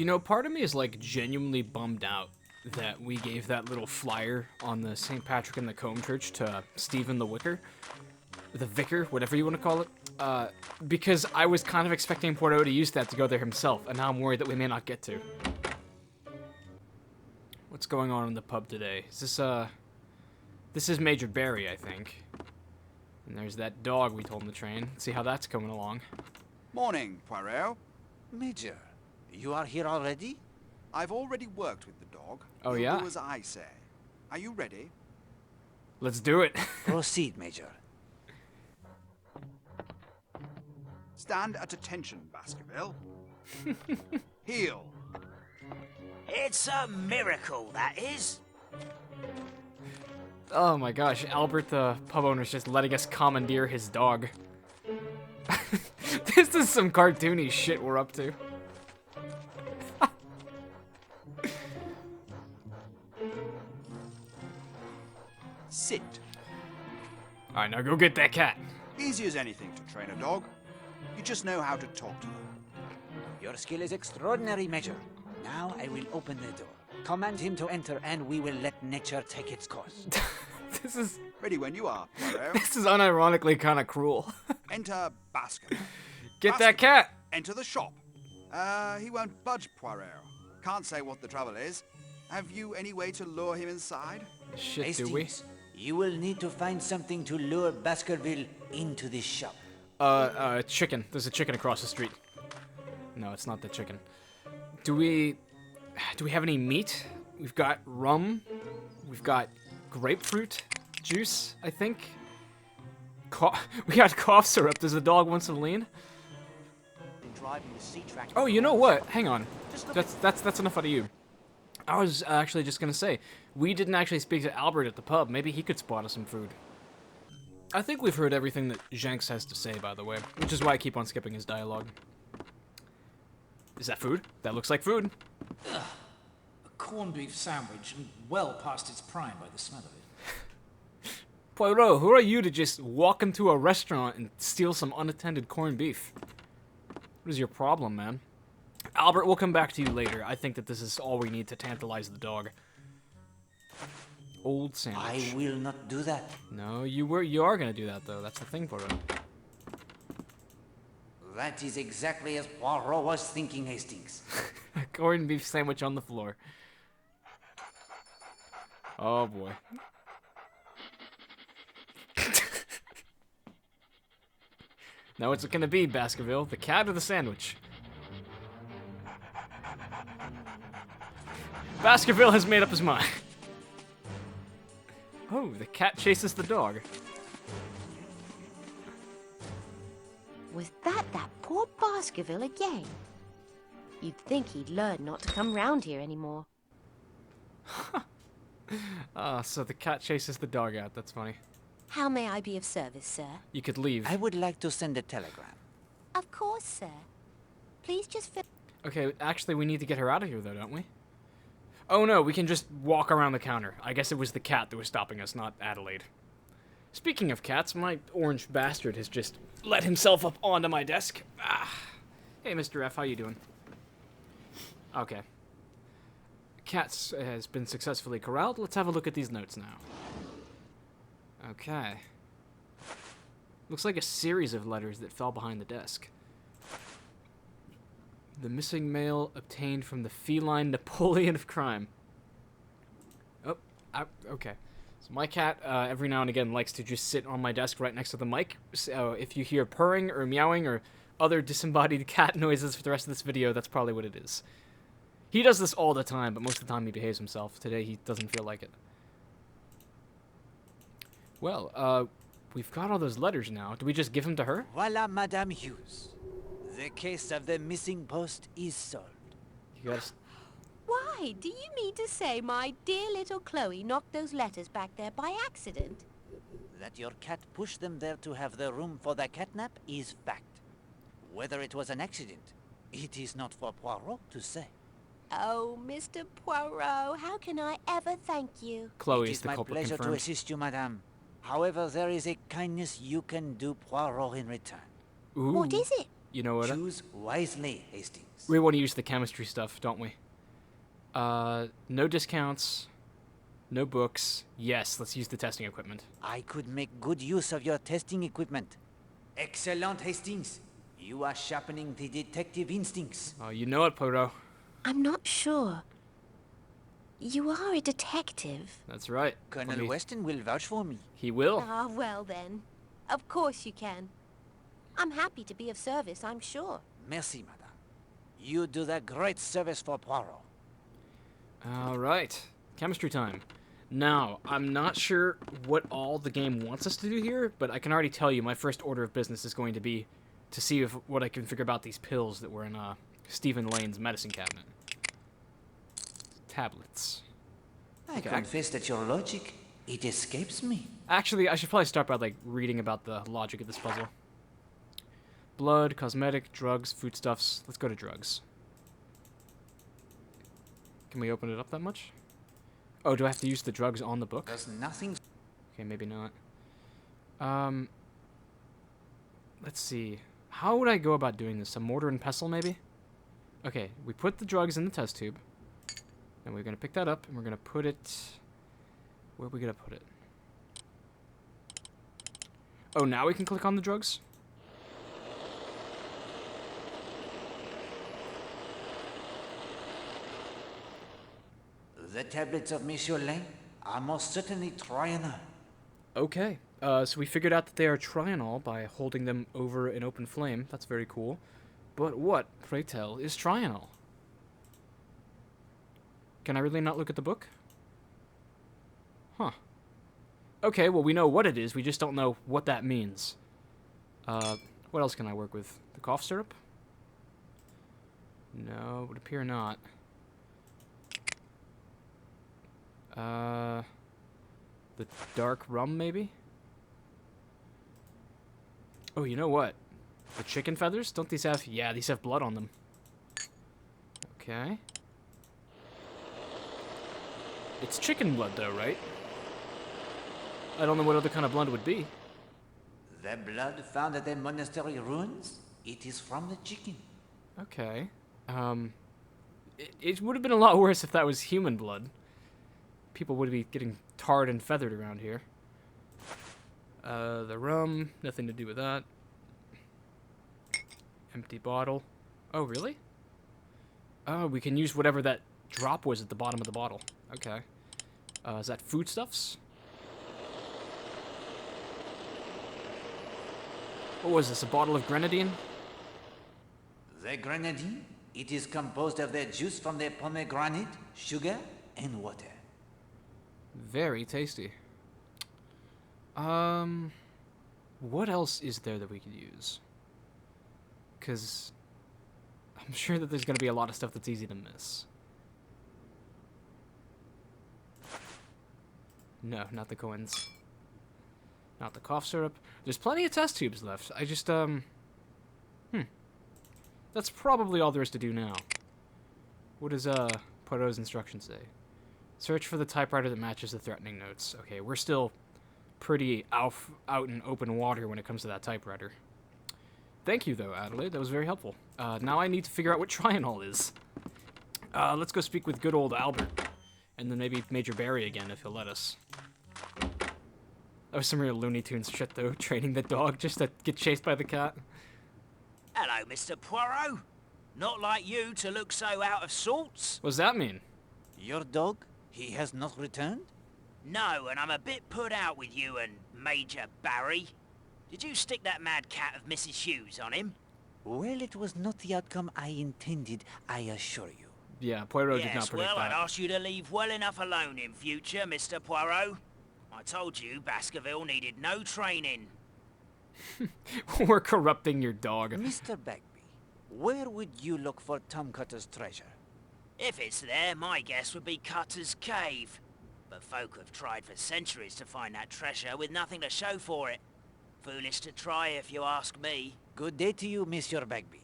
You know, part of me is like genuinely bummed out that we gave that little flyer on the St. Patrick and the Combe Church to Stephen the Vicar, whatever you want to call it, because I was kind of expecting Poirot to use that to go there himself, and now I'm worried that we may not get to. What's going on in the pub today? Is this is Major Barry, I think. And there's that dog we told him to train. Let's see how that's coming along. Morning, Poirot. Major, you are here already? I've already worked with the dog. Oh, You'll yeah? do as I say. Are you ready? Let's do it. Proceed, Major. Stand at attention, Baskerville. Heel. It's a miracle, that is. Oh my gosh, Albert the pub owner's just letting us commandeer his dog. This is some cartoony shit we're up to. Sit. Alright, now go get that cat. Easy as anything to train a dog. You just know how to talk to them. Your skill is extraordinary, Major. Now I will open the door. Command him to enter, and we will let nature take its course. This is Ready when you are, Poirot. this is unironically kind of cruel. Enter Baskerville. Get that cat. Enter the shop. He won't budge, Poirot. Can't say what the trouble is. Have you any way to lure him inside? Shit, do we? Hastings, you will need to find something to lure Baskerville into this shop. Chicken. There's a chicken across the street. No, it's not the chicken. Do we have any meat? We've got rum. We've got grapefruit juice, I think. We got cough syrup. Does the dog want some lean? Oh, you know what? Hang on. That's enough out of you. I was actually just gonna say, we didn't actually speak to Albert at the pub. Maybe he could spot us some food. I think we've heard everything that Jenks has to say, by the way, which is why I keep on skipping his dialogue. Is that food? That looks like food. Ugh. A corned beef sandwich, and well past its prime by the smell of it. Poirot, who are you to just walk into a restaurant and steal some unattended corned beef? What is your problem, man? Albert, we'll come back to you later. I think that this is all we need to tantalize the dog. Old sandwich. I will not do that. No, you are gonna do that though. That's the thing, Poirot. That is exactly as Poirot was thinking, Hastings. A corned beef sandwich on the floor. Oh boy. Now what's it gonna be, Baskerville? The cat or the sandwich? Baskerville has made up his mind. Oh, the cat chases the dog. Was that poor Baskerville again? You'd think he'd learn not to come round here anymore. So the cat chases the dog out. That's funny. How may I be of service, sir? You could leave. I would like to send a telegram. Of course, sir. Please just fill... Okay, actually, we need to get her out of here, though, don't we? Oh, no, we can just walk around the counter. I guess it was the cat that was stopping us, not Adelaide. Speaking of cats, my orange bastard has just let himself up onto my desk. Ah. Hey, Mr. F, how you doing? Okay. Cat has been successfully corralled. Let's have a look at these notes now. Okay. Looks like a series of letters that fell behind the desk. The missing mail obtained from the feline Napoleon of crime. Oh, okay. So my cat, every now and again, likes to just sit on my desk right next to the mic. So if you hear purring or meowing or other disembodied cat noises for the rest of this video, that's probably what it is. He does this all the time, but most of the time he behaves himself. Today he doesn't feel like it. Well, we've got all those letters now. Do we just give them to her? Voila, Madame Hughes. The case of the missing post is solved. You gotta... Why, do you mean to say my dear little Chloe knocked those letters back there by accident? That your cat pushed them there to have the room for the catnap is fact. Whether it was an accident, it is not for Poirot to say. Oh, Mr. Poirot, how can I ever thank you? Chloe's It the is my culprit pleasure confirmed. to assist you, Madame. However, there is a kindness you can do Poirot in return. Ooh. What is it? You know what? Choose wisely, Hastings. We want to use the chemistry stuff, don't we? No discounts. No books. Yes, let's use the testing equipment. I could make good use of your testing equipment. Excellent, Hastings. You are sharpening the detective instincts. Oh, you know it, Poirot. I'm not sure. You are a detective. That's right. Colonel Weston will vouch for me. He will. Ah, well then. Of course you can. I'm happy to be of service, I'm sure. Merci, madame. You do that great service for Poirot. All right. Chemistry time. Now, I'm not sure what all the game wants us to do here, but I can already tell you my first order of business is going to be to see what I can figure about these pills that were in Stephen Lane's medicine cabinet. Tablets. I confess that your logic, it escapes me. Actually, I should probably start by like reading about the logic of this puzzle. Blood, cosmetic, drugs, foodstuffs. Let's go to drugs. Can we open it up that much? Oh, do I have to use the drugs on the book? There's nothing. Okay, maybe not. Let's see. How would I go about doing this? A mortar and pestle, maybe? Okay, we put the drugs in the test tube. And we're going to pick that up, and we're going to put it... Where are we going to put it? Oh, now we can click on the drugs? The tablets of Monsieur Lane are most certainly Trianol. Okay, so we figured out that they are Trianol by holding them over an open flame. That's very cool. But what, pray tell, is Trianol? Can I really not look at the book? Huh. Okay, well, we know what it is. We just don't know what that means. What else can I work with? The cough syrup? No, would appear not. The dark rum, maybe? Oh, you know what? The chicken feathers? Don't these have... Yeah, these have blood on them. Okay. It's chicken blood, though, right? I don't know what other kind of blood would be. The blood found at the monastery ruins, it is from the chicken. Okay. It would have been a lot worse if that was human blood. People would be getting tarred and feathered around here. The rum, nothing to do with that. Empty bottle. Oh, really? Oh, we can use whatever that drop was at the bottom of the bottle. Okay. Is that foodstuffs? What was this, a bottle of grenadine? The grenadine, it is composed of the juice from the pomegranate, sugar, and water. Very tasty. What else is there that we could use? Because I'm sure that there's going to be a lot of stuff that's easy to miss. No, not the coins. Not the cough syrup. There's plenty of test tubes left. I just, That's probably all there is to do now. What does, Poirot's instructions say? Search for the typewriter that matches the threatening notes. Okay, we're still pretty out in open water when it comes to that typewriter. Thank you, though, Adelaide. That was very helpful. Now I need to figure out what Trianol is. Let's go speak with good old Albert. And then maybe Major Barry again, if he'll let us. That was some real Looney Tunes shit, though. Training the dog just to get chased by the cat. Hello, Mr. Poirot. Not like you to look so out of sorts. What does that mean? Your dog, he has not returned? No, and I'm a bit put out with you and Major Barry. Did you stick that mad cat of Mrs. Hughes on him? Well, it was not the outcome I intended, I assure you. Yeah, Poirot did not Yes, predict well, that. I'd ask you to leave well enough alone in future, Mr. Poirot. I told you Baskerville needed no training. We're corrupting your dog. Mr. Bagby, where would you look for Tom Cutter's treasure? If it's there, my guess would be Cutter's Cave. But folk have tried for centuries to find that treasure with nothing to show for it. Foolish to try, if you ask me. Good day to you, Monsieur Bagby.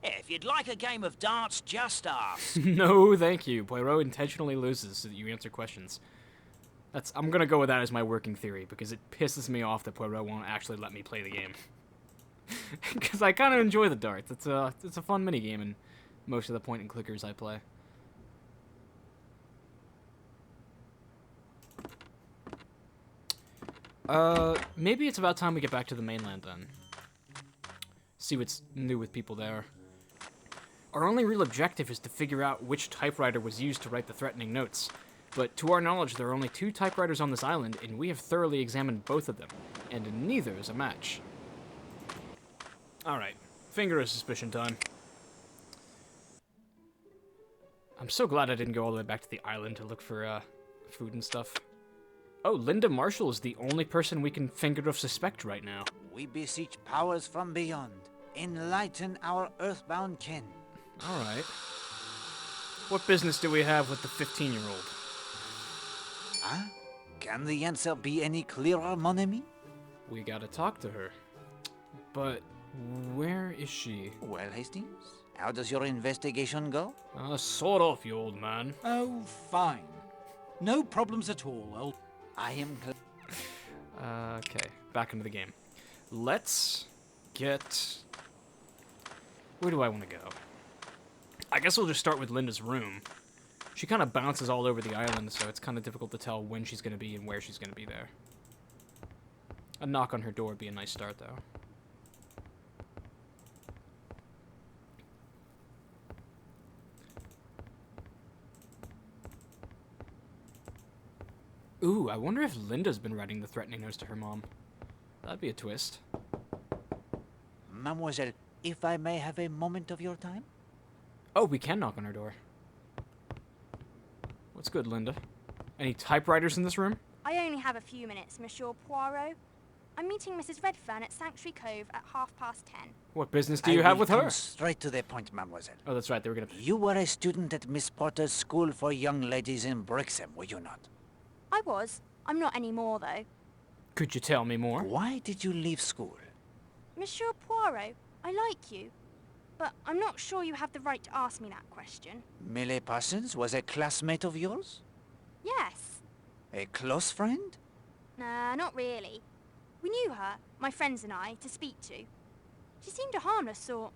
Yeah, if you'd like a game of darts, just ask. No, thank you. Poirot intentionally loses so that you answer questions. I'm gonna go with that as my working theory, because it pisses me off that Poirot won't actually let me play the game. Because I kind of enjoy the darts. It's a fun minigame in most of the point and clickers I play. Maybe it's about time we get back to the mainland then. See what's new with people there. Our only real objective is to figure out which typewriter was used to write the threatening notes. But to our knowledge, there are only 2 typewriters on this island, and we have thoroughly examined both of them, and neither is a match. Alright, finger of suspicion time. I'm so glad I didn't go all the way back to the island to look for, food and stuff. Oh, Linda Marshall is the only person we can finger of suspect right now. We beseech powers from beyond. Enlighten our earthbound kin. Alright. What business do we have with the 15-year-old? Huh? Can the answer be any clearer, mon ami? We gotta talk to her. But where is she? Well, Hastings, how does your investigation go? Sort off, you old man. Oh, fine. No problems at all, old... I am... Okay, back into the game. Let's get... Where do I want to go? I guess we'll just start with Linda's room. She kind of bounces all over the island, so it's kind of difficult to tell when she's going to be and where she's going to be there. A knock on her door would be a nice start, though. Ooh, I wonder if Linda's been writing the threatening notes to her mom. That'd be a twist. Mademoiselle, if I may have a moment of your time? Oh, we can knock on her door. What's good, Linda? Any typewriters in this room? I only have a few minutes, Monsieur Poirot. I'm meeting Mrs. Redfern at Sanctuary Cove at 10:30. What business do you have with her? Come straight to the point, mademoiselle. Oh, that's right, they were gonna... You were a student at Miss Porter's School for Young Ladies in Brixham, were you not? I was. I'm not anymore, though. Could you tell me more? Why did you leave school? Monsieur Poirot, I like you. But I'm not sure you have the right to ask me that question. Millie Parsons was a classmate of yours? Yes. A close friend? Nah, not really. We knew her, my friends and I, to speak to. She seemed a harmless sort.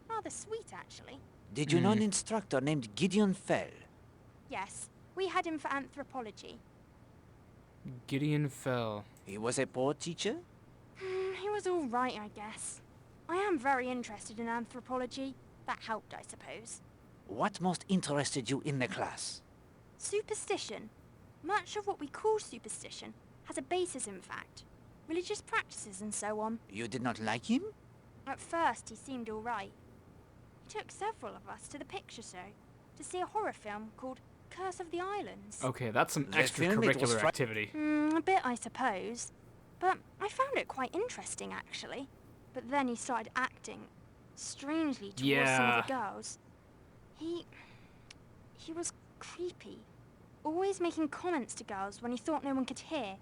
Rather sweet, actually. Did you know an instructor named Gideon Fell? Yes, we had him for anthropology. Gideon Fell. He was a poor teacher? He was all right, I guess. I am very interested in anthropology. That helped, I suppose. What most interested you in the class? Superstition. Much of what we call superstition has a basis in fact. Religious practices and so on. You did not like him? At first, he seemed all right. He took several of us to the picture show to see a horror film called Curse of the Islands. Okay, that's some The film, it was extracurricular activity. A bit, I suppose. But I found it quite interesting, actually. But then he started acting strangely towards some of the girls. He was creepy. Always making comments to girls when he thought no one could hear.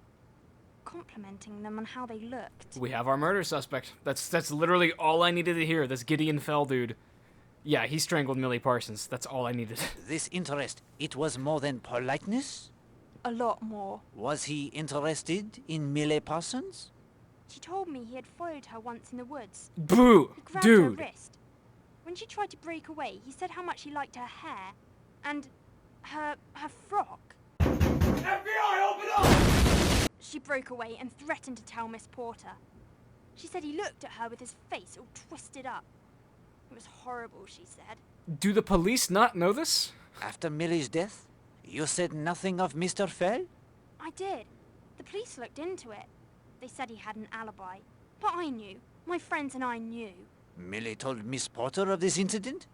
Complimenting them on how they looked. We have our murder suspect. That's literally all I needed to hear. This Gideon Fell dude. Yeah, he strangled Millie Parsons. That's all I needed. This interest, it was more than politeness? A lot more. Was he interested in Millie Parsons? She told me he had followed her once in the woods. Boo! He grabbed Dude! her wrist. When she tried to break away, he said how much he liked her hair and her frock. FBI, open up! She broke away and threatened to tell Miss Porter. She said he looked at her with his face all twisted up. It was horrible, she said. Do the police not know this? After Millie's death, you said nothing of Mr. Fell? I did. The police looked into it. They said he had an alibi. But I knew. My friends and I knew. Millie told Miss Porter of this incident?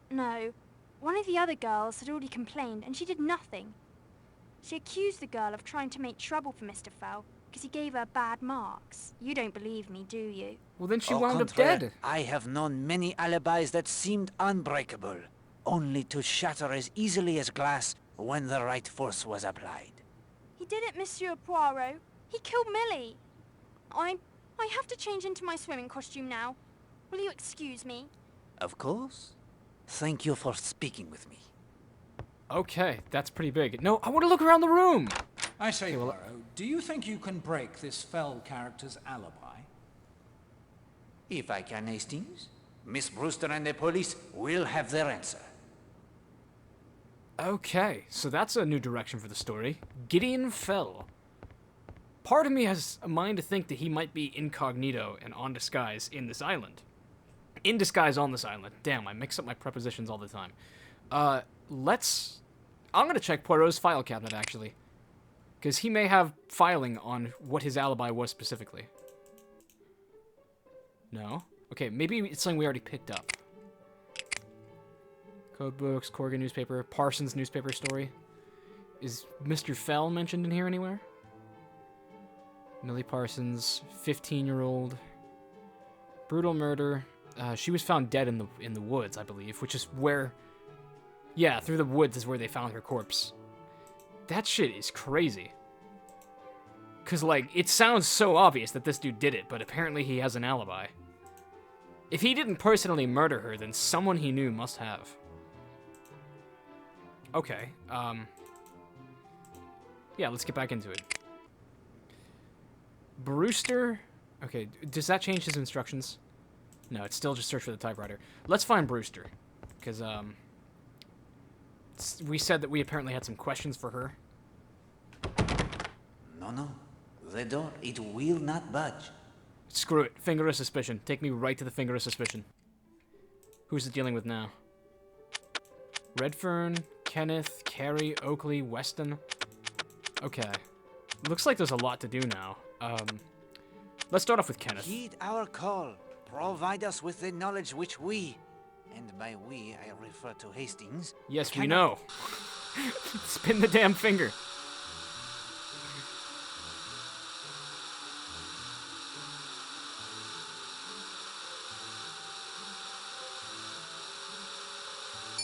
No. One of the other girls had already complained, and she did nothing. She accused the girl of trying to make trouble for Mr. Fell, because he gave her bad marks. You don't believe me, do you? Well, then she Au wound up contraire, dead. I have known many alibis that seemed unbreakable, only to shatter as easily as glass when the right force was applied. He did it, Monsieur Poirot. He killed Millie. I have to change into my swimming costume now. Will you excuse me? Of course. Thank you for speaking with me. Okay, that's pretty big. No, I want to look around the room. I say, Poirot, do you think you can break this Fell character's alibi? If I can, Hastings, Miss Brewster and the police will have their answer. Okay, so that's a new direction for the story. Gideon Fell. Part of me has a mind to think that he might be incognito and on disguise in this island. In disguise on this island. Damn, I mix up my prepositions all the time. I'm gonna check Poirot's file cabinet, actually. Because he may have filing on what his alibi was specifically. No? Okay, maybe it's something we already picked up. Code books, Corrigan newspaper, Parsons newspaper story. Is Mr. Fell mentioned in here anywhere? Millie Parsons, 15-year-old. Brutal murder. She was found dead in the woods, I believe, which is where... Yeah, through the woods is where they found her corpse. That shit is crazy. Because, like, it sounds so obvious that this dude did it, but apparently he has an alibi. If he didn't personally murder her, then someone he knew must have. Okay, yeah, let's get back into it. Brewster... Okay, does that change his instructions? No, it's still just search for the typewriter. Let's find Brewster. Because, we said that we apparently had some questions for her. No. The door, it will not budge. Screw it. Finger of suspicion. Take me right to the finger of suspicion. Who's it dealing with now? Redfern, Kenneth, Carey, Oakley, Weston. Okay. Looks like there's a lot to do now. Let's start off with Kenneth. Heed our call. Provide us with the knowledge which we, and by we I refer to Hastings. Yes, we know. Spin the damn finger.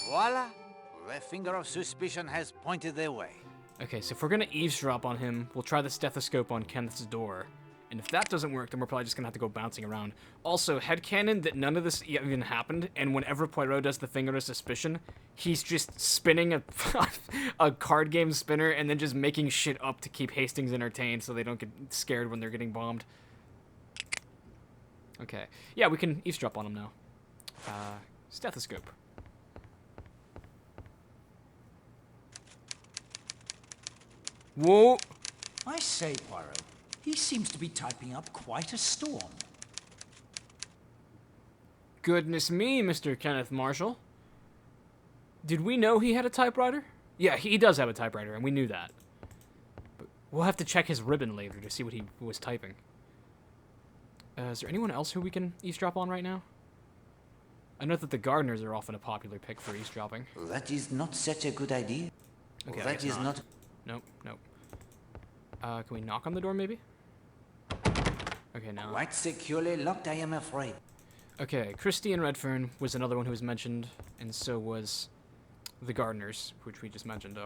Voila! The finger of suspicion has pointed their way. Okay, so if we're gonna eavesdrop on him, we'll try the stethoscope on Kenneth's door. And if that doesn't work, then we're probably just gonna have to go bouncing around. Also, headcanon that none of this even happened, and whenever Poirot does the finger of suspicion, he's just spinning a card game spinner and then just making shit up to keep Hastings entertained so they don't get scared when they're getting bombed. Okay. Yeah, we can eavesdrop on him now. Stethoscope. Whoa! I say, Poirot, he seems to be typing up quite a storm. Goodness me, Mr. Kenneth Marshall. Did we know he had a typewriter? Yeah, he does have a typewriter, and we knew that. But we'll have to check his ribbon later to see what he was typing. Is there anyone else who we can eavesdrop on right now? I know that the gardeners are often a popular pick for eavesdropping. That is not such a good idea. Okay, That is not... Nope. Can we knock on the door, maybe? Okay, now. Quite securely locked, I am afraid. Okay, Christie and Redfern was another one who was mentioned, and so was the gardeners, which we just mentioned,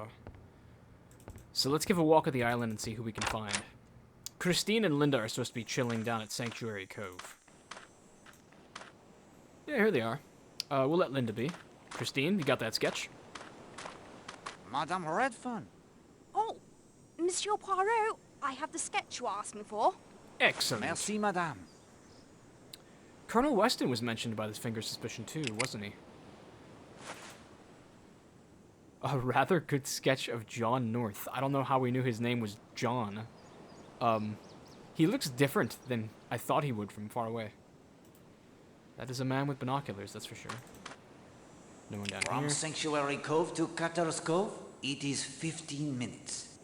So let's give a walk of the island and see who we can find. Christine and Linda are supposed to be chilling down at Sanctuary Cove. Yeah, here they are. We'll let Linda be. Christine, you got that sketch? Madame Redfern. Oh, Monsieur Poirot, I have the sketch you asked me for. Excellent. Merci, madame. Colonel Weston was mentioned by this finger suspicion too, wasn't he? A rather good sketch of John North. I don't know how we knew his name was John. He looks different than I thought he would from far away. That is a man with binoculars, that's for sure. No one down From here. Sanctuary Cove to Cutter's Cove, it is 15 minutes.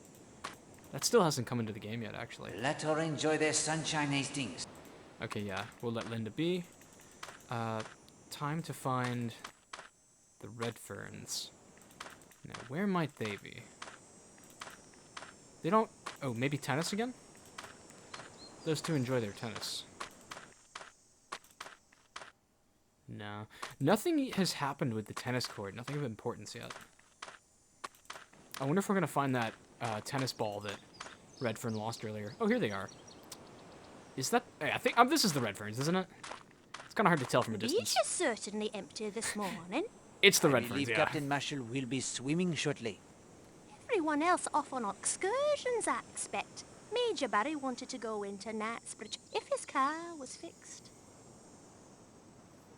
That still hasn't come into the game yet, actually. Let her enjoy their sunshine, Hastings. Okay, yeah, we'll let Linda be. Time to find the Redferns. Now, where might they be? They don't... Oh, maybe tennis again? Those two enjoy their tennis. No. Nothing has happened with the tennis court. Nothing of importance yet. I wonder if we're going to find that tennis ball that Redfern lost earlier. Oh, here they are. Is that... I think... this is the Redferns, isn't it? It's kind of hard to tell from a distance. Beach is certainly empty this morning. It's the I Redferns, believe yeah. Captain Marshall will be swimming shortly. Everyone else off on excursions, I expect. Major Barry wanted to go into Knightsbridge if his car was fixed.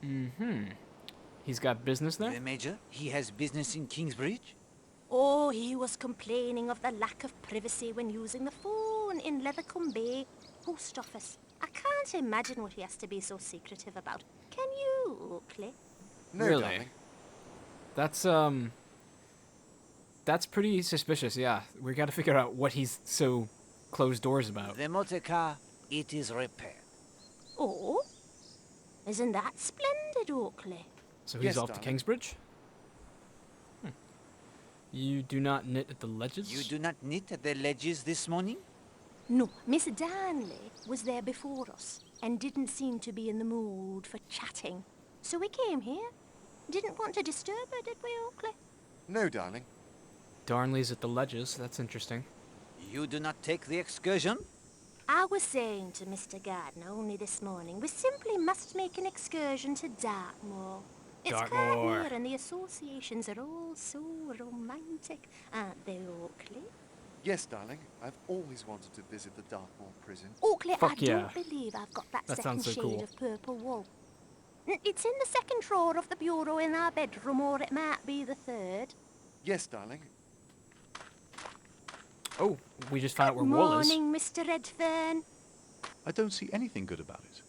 Mm-hmm. He's got business there? The Major, he has business in Kingsbridge? Oh, he was complaining of the lack of privacy when using the phone in Leathercombe Bay post office. I can't imagine what he has to be so secretive about. Can you, Oakley? No, Really? darling. That's pretty suspicious, yeah. We gotta figure out what he's so closed doors about. The motor car, it is repaired. Oh? Isn't that splendid, Oakley? So he's Yes, off to darling. Kingsbridge? You do not knit at the ledges? You do not knit at the ledges this morning? No, Miss Darnley was there before us and didn't seem to be in the mood for chatting. So we came here. Didn't want to disturb her, did we, Oakley? No, darling. Darnley's at the ledges. That's interesting. You do not take the excursion? I was saying to Mr. Gardner only this morning, we simply must make an excursion to Dartmoor. It's Dartmoor. quite near and the associations are all so romantic, aren't they, Oakley? Yes, darling. I've always wanted to visit the Dartmoor prison. Oakley, Fuck I yeah. don't believe I've got that, That second sounds so shade cool. of purple wool. It's in the second drawer of the bureau in our bedroom, or it might be the third. Yes, darling. Oh, we just found out where wool is. Morning, Mr. Redfern. I don't see anything good about it.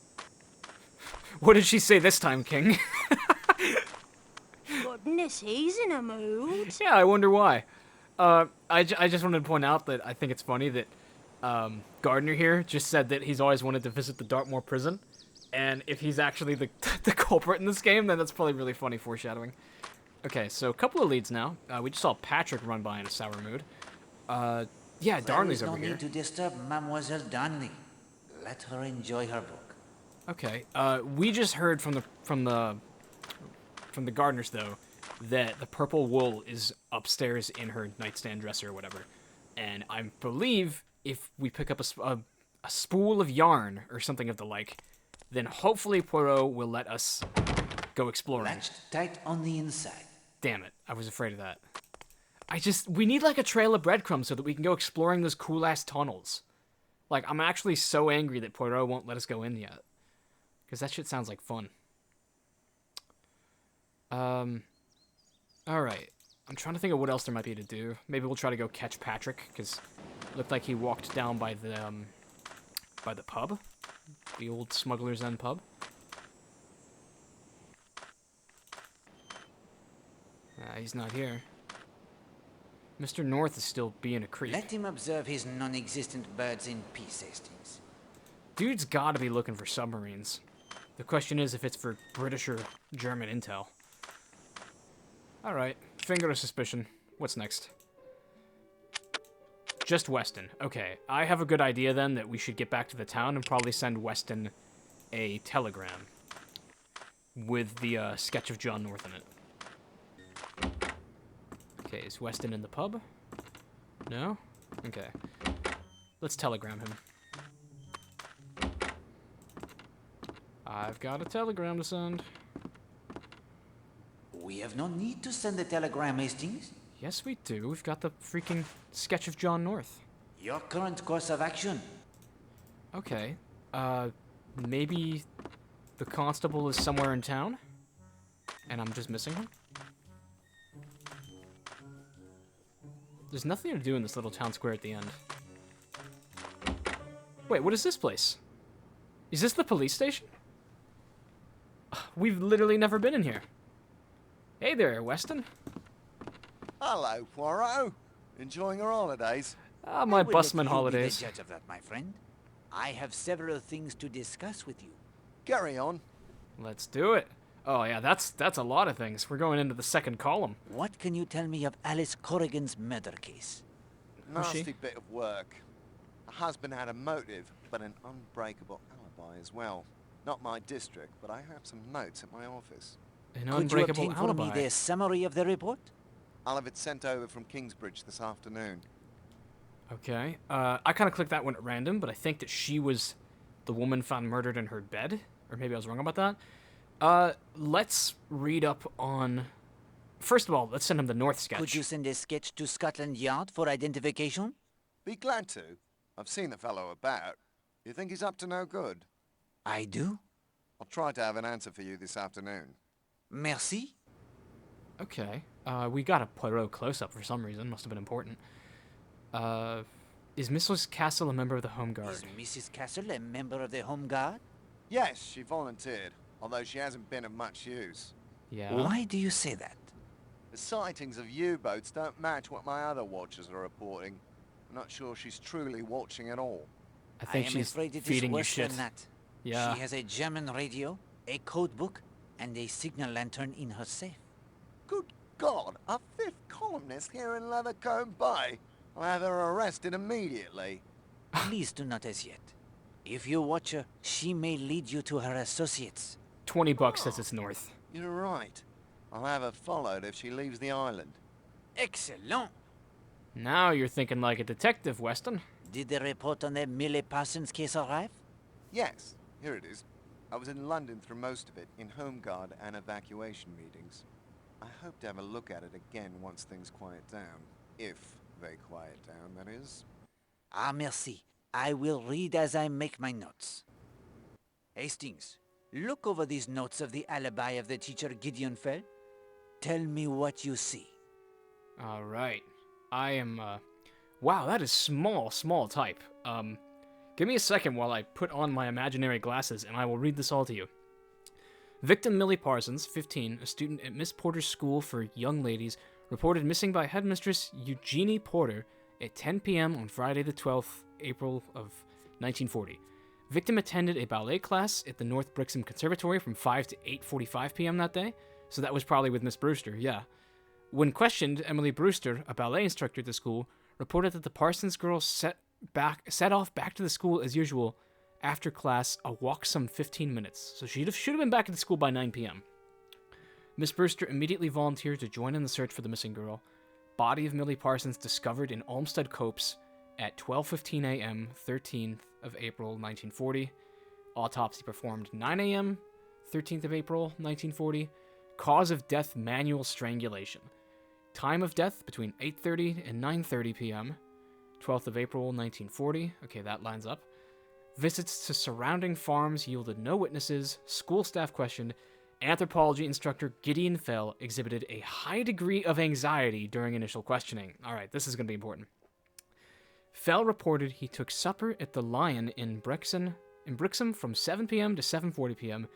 What did she say this time, King? Goodness, he's in a mood. Yeah, I wonder why. I just wanted to point out that I think it's funny that Gardner here just said that he's always wanted to visit the Dartmoor prison. And if he's actually the culprit in this game, then that's probably really funny foreshadowing. Okay, so a couple of leads now. We just saw Patrick run by in a sour mood. Yeah, Darnley's over There is no here. need to disturb Mademoiselle Darnley. Let her enjoy her book. Okay, we just heard from the Gardners though that the purple wool is upstairs in her nightstand dresser or whatever, and I believe if we pick up a spool of yarn or something of the like, then hopefully Poirot will let us go exploring. Latched tight on the inside. Damn it, I was afraid of that. We need like a trail of breadcrumbs so that we can go exploring those cool ass tunnels. Like, I'm actually so angry that Poirot won't let us go in yet. Because that shit sounds like fun. Alright. I'm trying to think of what else there might be to do. Maybe we'll try to go catch Patrick, because it looked like he walked down by the pub. The old Smuggler's End pub. He's not here. Mr. North is still being a creep. Let him observe his non-existent birds in peace, Hastings. Dude's gotta be looking for submarines. The question is if it's for British or German intel. Alright, finger of suspicion. What's next? Just Weston. Okay, I have a good idea then that we should get back to the town and probably send Weston a telegram with the sketch of John North in it. Okay, is Weston in the pub? No? Okay. Let's telegram him. I've got a telegram to send. We have no need to send a telegram, Hastings. Yes, we do. We've got the freaking sketch of John North. Your current course of action. Okay. Maybe the constable is somewhere in town? And I'm just missing him? There's nothing to do in this little town square at the end. Wait, what is this place? Is this the police station? We've literally never been in here. Hey there, Weston. Hello, Poirot. Enjoying your holidays? Ah, my I will let busman you holidays. be the judge of that, my friend. I have several things to discuss with you. Carry on. Let's do it. Oh yeah, that's a lot of things. We're going into the second column. What can you tell me of Alice Corrigan's murder case? Who's she? Nasty bit of work. The husband had a motive, but an unbreakable alibi as well. Not my district, but I have some notes at my office. An Could you unbreakable obtain for alibi. me the summary of the report? I'll have it sent over from Kingsbridge this afternoon. Okay. I kind of clicked that one at random, but I think that she was the woman found murdered in her bed. Or maybe I was wrong about that. Let's read up on... First of all, let's send him the North sketch. Could you send a sketch to Scotland Yard for identification? Be glad to. I've seen the fellow about. You think he's up to no good? I do. I'll try to have an answer for you this afternoon. Merci. Okay. We got a Poirot close-up for some reason. Must have been important. Is Mrs. Castle a member of the Home Guard? Is Mrs. Castle a member of the Home Guard? Yes, she volunteered, although she hasn't been of much use. Yeah. Why do you say that? The sightings of U-boats don't match what my other watchers are reporting. I'm not sure she's truly watching at all. I think am she's afraid it is feeding you worse shit. than that. Yeah. She has a German radio, a code book, and a signal lantern in her safe. Good God, a fifth columnist here in Leathercombe Bay. I'll have her arrested immediately. Please do not as yet. If you watch her, she may lead you to her associates. $20 says it's north. You're right. I'll have her followed if she leaves the island. Excellent! Now you're thinking like a detective, Weston. Did the report on the Millie Parsons case arrive? Yes, here it is. I was in London through most of it, in Home Guard and evacuation meetings. I hope to have a look at it again once things quiet down. If they quiet down, that is. Ah, merci. I will read as I make my notes. Hastings, look over these notes of the alibi of the teacher Gideon Fell. Tell me what you see. All right. I am, wow, that is small type. Give me a second while I put on my imaginary glasses and I will read this all to you. Victim Millie Parsons, 15, a student at Miss Porter's School for Young Ladies, reported missing by headmistress Eugenie Porter at 10 p.m. on Friday the 12th, April of 1940. Victim attended a ballet class at the North Brixham Conservatory from 5 to 8:45 p.m. that day, so that was probably with Miss Brewster, yeah. When questioned, Emily Brewster, a ballet instructor at the school, reported that the Parsons girls set off back to the school as usual after class, a walk some 15 minutes, so she should have been back at the school by 9 p.m. Miss Brewster immediately volunteered to join in the search for the missing girl. Body of Millie Parsons discovered in Olmsted Copse at 12:15 a.m., 13th of April, 1940. Autopsy performed 9 a.m., 13th of April, 1940. Cause of death, manual strangulation. Time of death, between 8:30 and 9:30 p.m., 12th of April, 1940. Okay, that lines up. Visits to surrounding farms yielded no witnesses. School staff questioned. Anthropology instructor Gideon Fell exhibited a high degree of anxiety during initial questioning. All right, this is going to be important. Fell reported he took supper at the Lion in Brixham from 7 p.m. to 7:40 p.m.,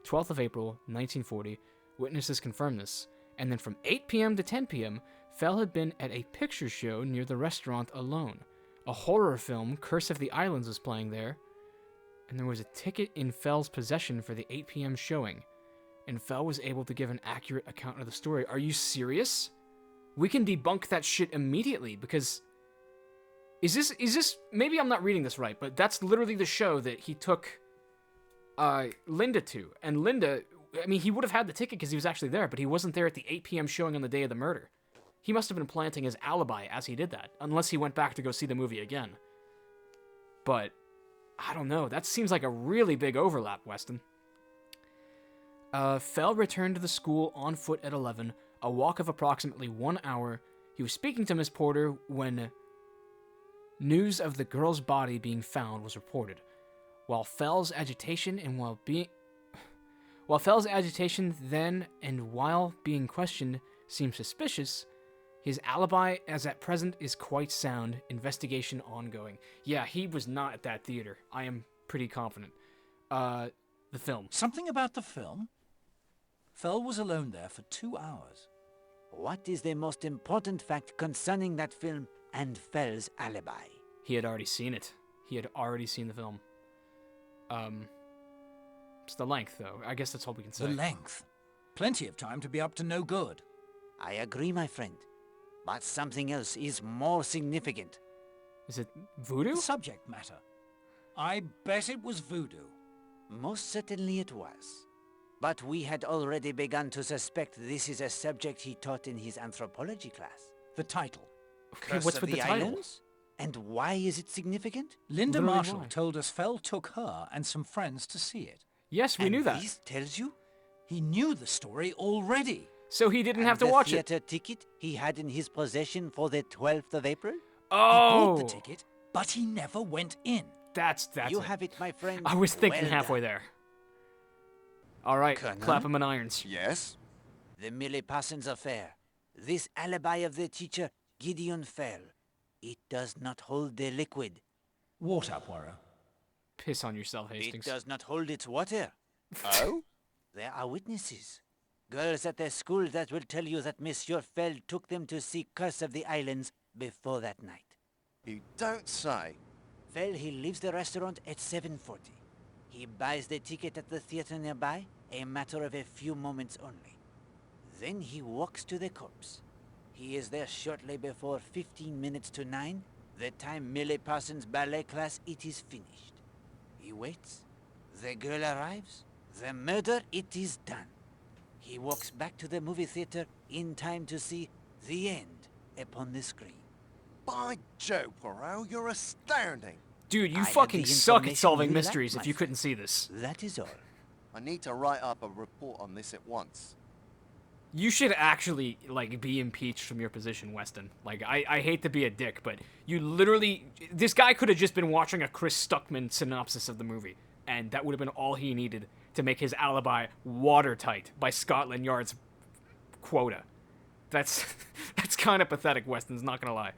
12th of April, 1940. Witnesses confirmed this. And then from 8 p.m. to 10 p.m., Fell had been at a picture show near the restaurant alone. A horror film, Curse of the Islands, was playing there. And there was a ticket in Fell's possession for the 8 p.m. showing. And Fell was able to give an accurate account of the story. Are you serious? We can debunk that shit immediately, because... Is this... Maybe I'm not reading this right, but that's literally the show that he took Linda to. And Linda... I mean, he would have had the ticket because he was actually there, but he wasn't there at the 8 p.m. showing on the day of the murder. He must have been planting his alibi as he did that, unless he went back to go see the movie again. But, I don't know. That seems like a really big overlap, Weston. Fell returned to the school on foot at 11, a walk of approximately 1 hour. He was speaking to Miss Porter when news of the girl's body being found was reported. While Fell's agitation then and while being questioned seemed suspicious, his alibi as at present is quite sound. Investigation ongoing. Yeah, he was not at that theater. I am pretty confident. The film. Something about the film? Fell was alone there for 2 hours. What is the most important fact concerning that film and Fell's alibi? He had already seen it. He had already seen the film. It's the length, though. I guess that's all we can say. The length. Plenty of time to be up to no good. I agree, my friend. But something else is more significant. Is it voodoo? The subject matter. I bet it was voodoo. Most certainly it was. But we had already begun to suspect this is a subject he taught in his anthropology class. The title. Okay, Curse what's of with the title? Islands? And why is it significant? Linda Literally Marshall why? told us Fell took her and some friends to see it. Yes, we knew that. This tells you? He knew the story already. So he didn't have to watch it. The theater ticket he had in his possession for the 12th of April? Oh! He bought the ticket, but he never went in. That's You it. have it, my friend. I was thinking Well halfway done. there. All right, Colonel? clap him in irons. Yes? The Millie Parsons affair. This alibi of the teacher, Gideon Fell. It does not hold the liquid. Water, Poirot. Piss on yourself, Hastings. It does not hold its water. Oh? There are witnesses. Girls at their school that will tell you that Monsieur Fell took them to see Curse of the Islands before that night. You don't say. Fell, he leaves the restaurant at 7:40. He buys the ticket at the theater nearby, a matter of a few moments only. Then he walks to the corpse. He is there shortly before 15 minutes to 9, the time Millie Parsons' ballet class it is finished. He waits. The girl arrives. The murder, it is done. He walks back to the movie theater in time to see the end upon the screen. By Joe, Poirot, you're astounding. Dude, you I had fucking the suck at information solving you lack, mysteries my if you couldn't friend. see this. That is all. I need to write up a report on this at once. You should actually, like, be impeached from your position, Weston. Like, I hate to be a dick, but you literally... This guy could have just been watching a Chris Stuckman synopsis of the movie, and that would have been all he needed to make his alibi watertight by Scotland Yard's quota. That's kind of pathetic, Weston's not gonna lie.